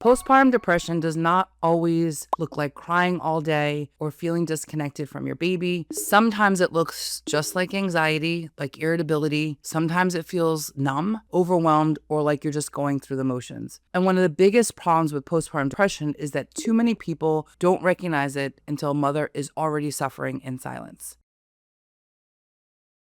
Postpartum depression does not always look like crying all day or feeling disconnected from your baby. Sometimes it looks just like anxiety, like irritability. Sometimes it feels numb, overwhelmed, or like you're just going through the motions. And one of the biggest problems with postpartum depression is that too many people don't recognize it until mother is already suffering in silence.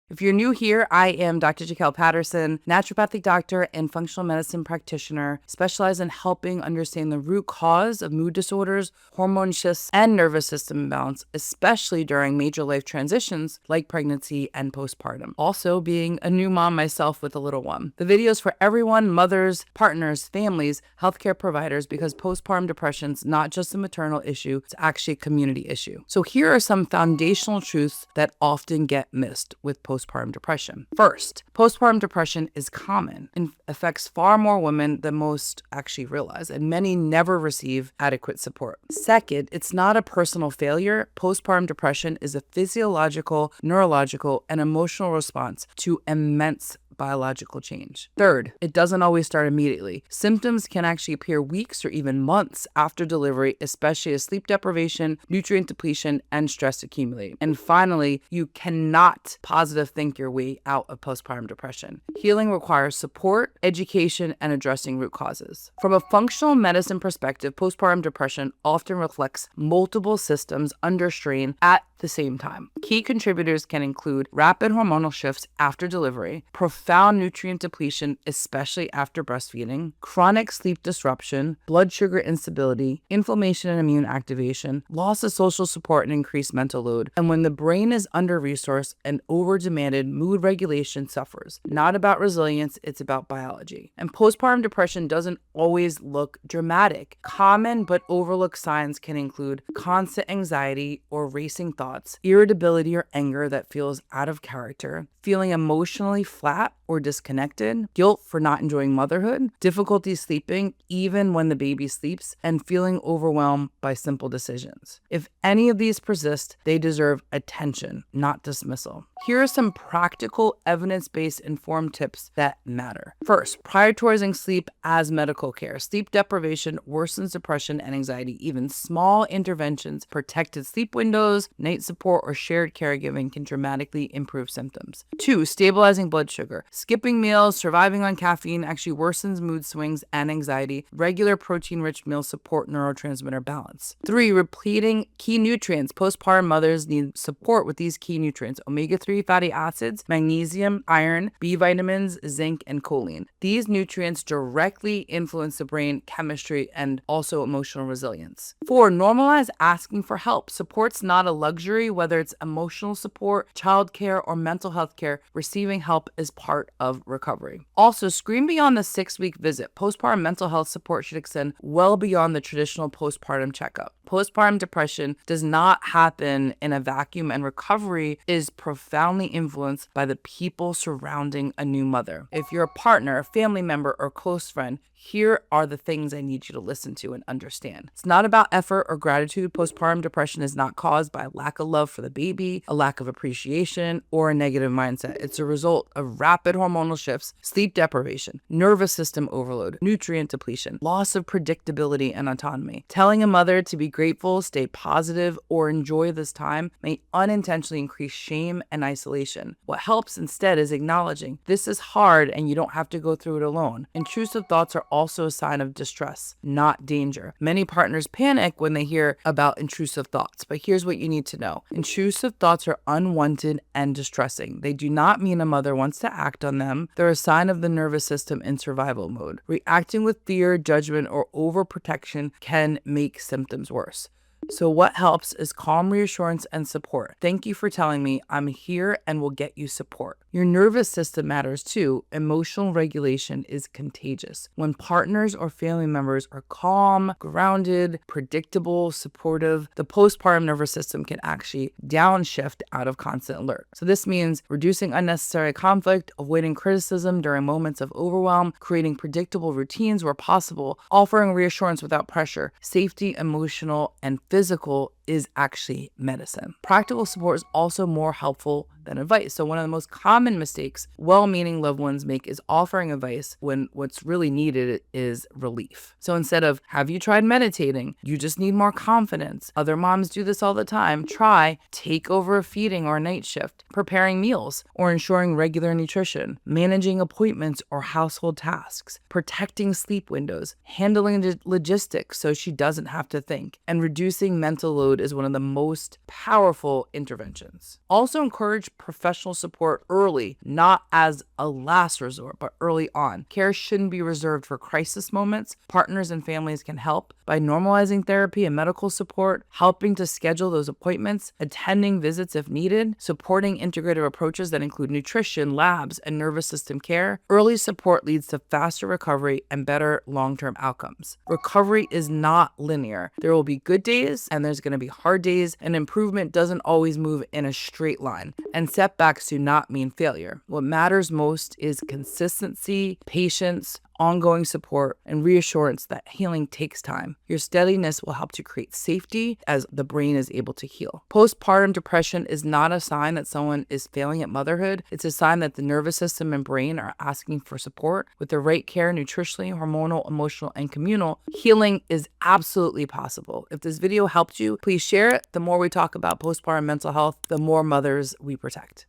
If you're new here, I am Dr. Jaquel Patterson, naturopathic doctor and functional medicine practitioner, specialized in helping understand the root cause of mood disorders, hormone shifts, and nervous system imbalance, especially during major life transitions like pregnancy and postpartum. Also, being a new mom myself with a little one. The video is for everyone, mothers, partners, families, healthcare providers, because postpartum depression is not just a maternal issue, it's actually a community issue. So here are some foundational truths that often get missed with postpartum depression. First, postpartum depression is common and affects far more women than most actually realize, and many never receive adequate support. Second, it's not a personal failure. Postpartum depression is a physiological, neurological, and emotional response to immense biological change. Third, it doesn't always start immediately. Symptoms can actually appear weeks or even months after delivery, especially as sleep deprivation, nutrient depletion, and stress accumulate. And finally, you cannot positive think your way out of postpartum depression. Healing requires support, education, and addressing root causes. From a functional medicine perspective, postpartum depression often reflects multiple systems under strain at the same time. Key contributors can include rapid hormonal shifts after delivery, profound nutrient depletion, especially after breastfeeding, chronic sleep disruption, blood sugar instability, inflammation and immune activation, loss of social support, and increased mental load. And when the brain is under-resourced and over-demanded, mood regulation suffers. Not about resilience, it's about biology. And postpartum depression doesn't always look dramatic. Common but overlooked signs can include constant anxiety or racing thoughts, irritability or anger that feels out of character, feeling emotionally flat or disconnected, guilt for not enjoying motherhood, difficulty sleeping even when the baby sleeps, and feeling overwhelmed by simple decisions. If any of these persist, they deserve attention, not dismissal. Here are some practical, evidence-based informed tips that matter. First, prioritizing sleep as medical care. Sleep deprivation worsens depression and anxiety. Even small interventions, protected sleep windows, night support, or shared caregiving can dramatically improve symptoms. 2, stabilizing blood sugar. Skipping meals, surviving on caffeine actually worsens mood swings and anxiety. Regular protein-rich meals support neurotransmitter balance. 3, repleting key nutrients. Postpartum mothers need support with these key nutrients: omega-3 fatty acids, magnesium, iron, B vitamins, zinc, and choline. These nutrients directly influence the brain chemistry and also emotional resilience. 4, normalize asking for help. Support's not a luxury, whether it's emotional support, childcare, or mental health care. Receiving help is part of recovery. Also, screen beyond the 6-week visit. Postpartum mental health support should extend well beyond the traditional postpartum checkup. Postpartum depression does not happen in a vacuum, and recovery is profoundly influenced by the people surrounding a new mother. If you're a partner, a family member, or close friend, here are the things I need you to listen to and understand. It's not about effort or gratitude. Postpartum depression is not caused by a lack of love for the baby, a lack of appreciation, or a negative mindset. It's a result of rapid hormonal shifts, sleep deprivation, nervous system overload, nutrient depletion, loss of predictability and autonomy. Telling a mother to be grateful, stay positive, or enjoy this time may unintentionally increase shame and isolation. What helps instead is acknowledging this is hard and you don't have to go through it alone. Intrusive thoughts are also a sign of distress, not danger. Many partners panic when they hear about intrusive thoughts, but here's what you need to know. Intrusive thoughts are unwanted and distressing. They do not mean a mother wants to act on them. They're a sign of the nervous system in survival mode. Reacting with fear, judgment, or overprotection can make symptoms worse. So what helps is calm reassurance and support. Thank you for telling me. I'm here and will get you support. Your nervous system matters too. Emotional regulation is contagious. When partners or family members are calm, grounded, predictable, supportive, the postpartum nervous system can actually downshift out of constant alert. So this means reducing unnecessary conflict, avoiding criticism during moments of overwhelm, creating predictable routines where possible, offering reassurance without pressure, safety, emotional, and physical is actually medicine. Practical support is also more helpful than advice. So one of the most common mistakes well-meaning loved ones make is offering advice when what's really needed is relief. So instead of, have you tried meditating? You just need more confidence. Other moms do this all the time. Try take over a feeding or a night shift, preparing meals or ensuring regular nutrition, managing appointments or household tasks, protecting sleep windows, handling the logistics so she doesn't have to think, and reducing mental load is one of the most powerful interventions. Also encourage professional support early, not as a last resort, but early on. Care shouldn't be reserved for crisis moments. Partners and families can help by normalizing therapy and medical support, helping to schedule those appointments, attending visits if needed, supporting integrative approaches that include nutrition, labs, and nervous system care. Early support leads to faster recovery and better long-term outcomes. Recovery is not linear. There will be good days and there's going to be hard days, and improvement doesn't always move in a straight line. And setbacks do not mean failure. What matters most is consistency, patience, ongoing support, and reassurance that healing takes time. Your steadiness will help to create safety as the brain is able to heal. Postpartum depression is not a sign that someone is failing at motherhood. It's a sign that the nervous system and brain are asking for support. With the right care, nutritionally, hormonal, emotional, and communal, healing is absolutely possible. If this video helped you, please share it. The more we talk about postpartum mental health, the more mothers we protect.